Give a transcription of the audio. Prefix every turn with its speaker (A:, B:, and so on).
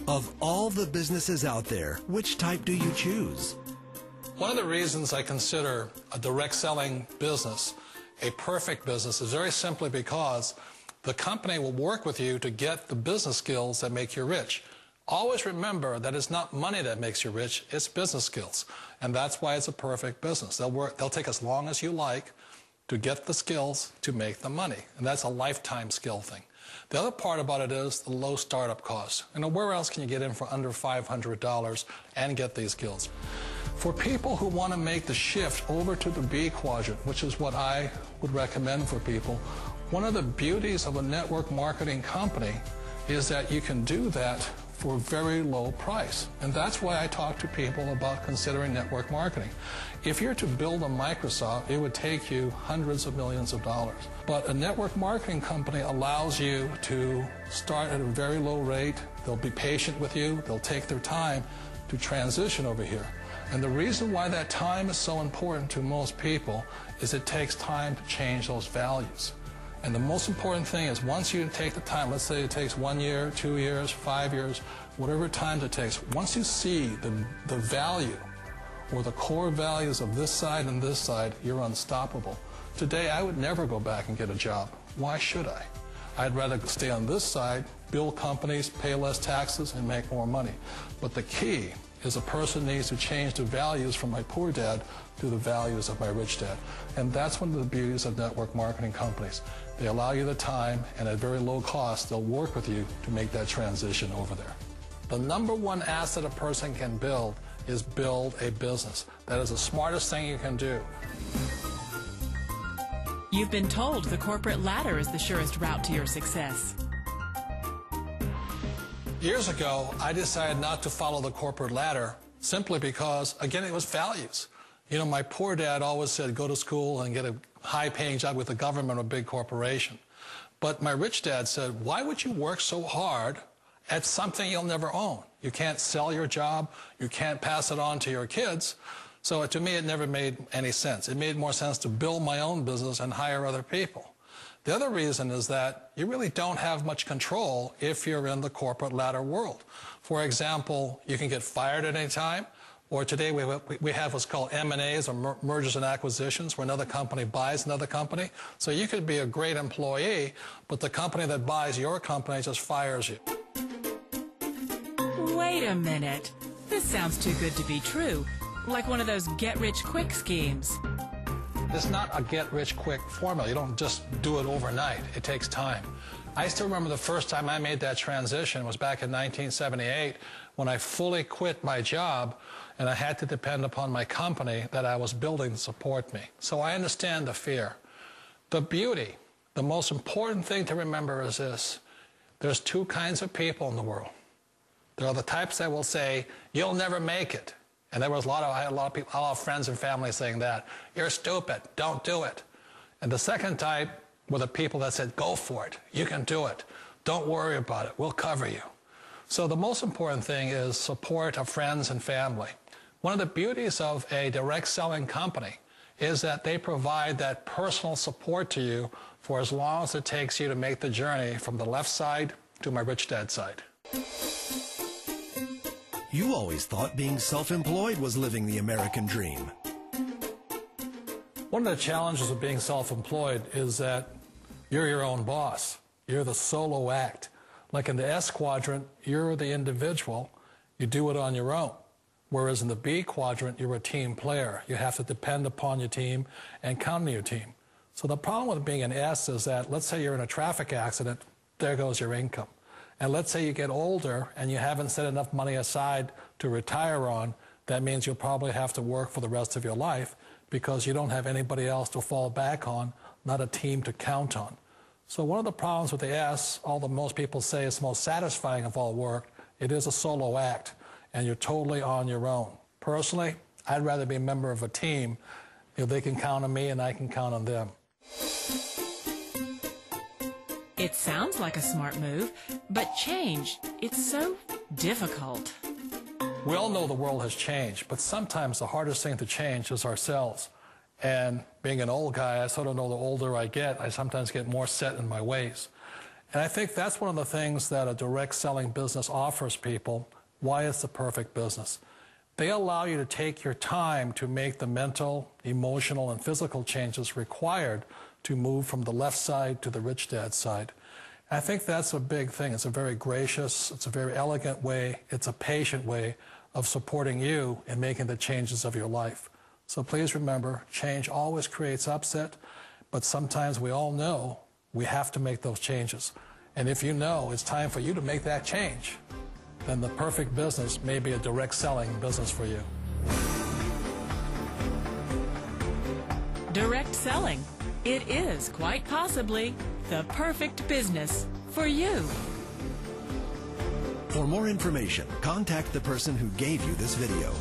A: Of all the businesses out there, which type do you choose?
B: One of the reasons I consider a direct selling business a perfect business is very simply because the company will work with you to get the business skills that make you rich. Always remember that it's not money that makes you rich, it's business skills. And that's why it's a perfect business. They'll take as long as you like to get the skills to make the money. And that's a lifetime skill thing. The other part about it is the low startup cost. You know, where else can you get in for under $500 and get these skills? For people who want to make the shift over to the B quadrant, which is what I would recommend for people, one of the beauties of a network marketing company is that you can do that for a very low price. And that's why I talk to people about considering network marketing. If you're to build a Microsoft, it would take you hundreds of millions of dollars. But a network marketing company allows you to start at a very low rate. They'll be patient with you. They'll take their time to transition over here. And the reason why that time is so important to most people is it takes time to change those values. And the most important thing is once you take the time, let's say it takes 1 year, 2 years, 5 years, whatever time it takes, once you see the value or the core values of this side and this side, you're unstoppable. Today, I would never go back and get a job. Why should I? I'd rather stay on this side, build companies, pay less taxes, and make more money. But the key is a person needs to change the values from my poor dad to the values of my rich dad. And that's one of the beauties of network marketing companies. They allow you the time, and at very low cost, they'll work with you to make that transition over there. The number one asset a person can build is build a business. That is the smartest thing you can do.
C: You've been told the corporate ladder is the surest route to your success.
B: Years ago, I decided not to follow the corporate ladder simply because, again, it was values. You know, my poor dad always said, go to school and get a high-paying job with the government or a big corporation. But my rich dad said, why would you work so hard at something you'll never own? You can't sell your job. You can't pass it on to your kids. So to me, it never made any sense. It made more sense to build my own business and hire other people. The other reason is that you really don't have much control if you're in the corporate ladder world. For example, you can get fired at any time, or today we have what's called M&As, or mergers and acquisitions, where another company buys another company. So you could be a great employee, but the company that buys your company just fires you.
C: Wait a minute. This sounds too good to be true. Like one of those get-rich-quick schemes.
B: It's not a get-rich-quick formula. You don't just do it overnight. It takes time. I still remember the first time I made that transition was back in 1978 when I fully quit my job and I had to depend upon my company that I was building to support me. So I understand the fear. The beauty, the most important thing to remember is this. There's two kinds of people in the world. There are the types that will say, you'll never make it. And I had a lot of people, a lot of friends and family saying that. You're stupid, don't do it. And the second type were the people that said, go for it, you can do it. Don't worry about it, we'll cover you. So the most important thing is support of friends and family. One of the beauties of a direct selling company is that they provide that personal support to you for as long as it takes you to make the journey from the left side to my rich dad side.
A: You always thought being self-employed was living the American dream.
B: One of the challenges of being self-employed is that you're your own boss. You're the solo act. Like in the S quadrant, you're the individual. You do it on your own. Whereas in the B quadrant, you're a team player. You have to depend upon your team and count on your team. So the problem with being an S is that, let's say you're in a traffic accident, there goes your income. And let's say you get older and you haven't set enough money aside to retire on, that means you'll probably have to work for the rest of your life because you don't have anybody else to fall back on, not a team to count on. So one of the problems with the S, although most people say it's the most satisfying of all work, it is a solo act, and you're totally on your own. Personally, I'd rather be a member of a team if they can count on me and I can count on them.
C: It sounds like a smart move, but change, it's so difficult.
B: We all know the world has changed, but sometimes the hardest thing to change is ourselves. And being an old guy, I sort of know the older I get, I sometimes get more set in my ways. And I think that's one of the things that a direct selling business offers people, why it's the perfect business. They allow you to take your time to make the mental, emotional, and physical changes required to move from the left side to the rich dad side. And I think that's a big thing. It's a very gracious, it's a very elegant way, it's a patient way of supporting you in making the changes of your life. So please remember, change always creates upset, but sometimes we all know we have to make those changes. And if you know it's time for you to make that change, then the perfect business may be a direct selling business for you.
C: Direct selling. It is quite possibly the perfect business for you.
A: For more information, contact the person who gave you this video.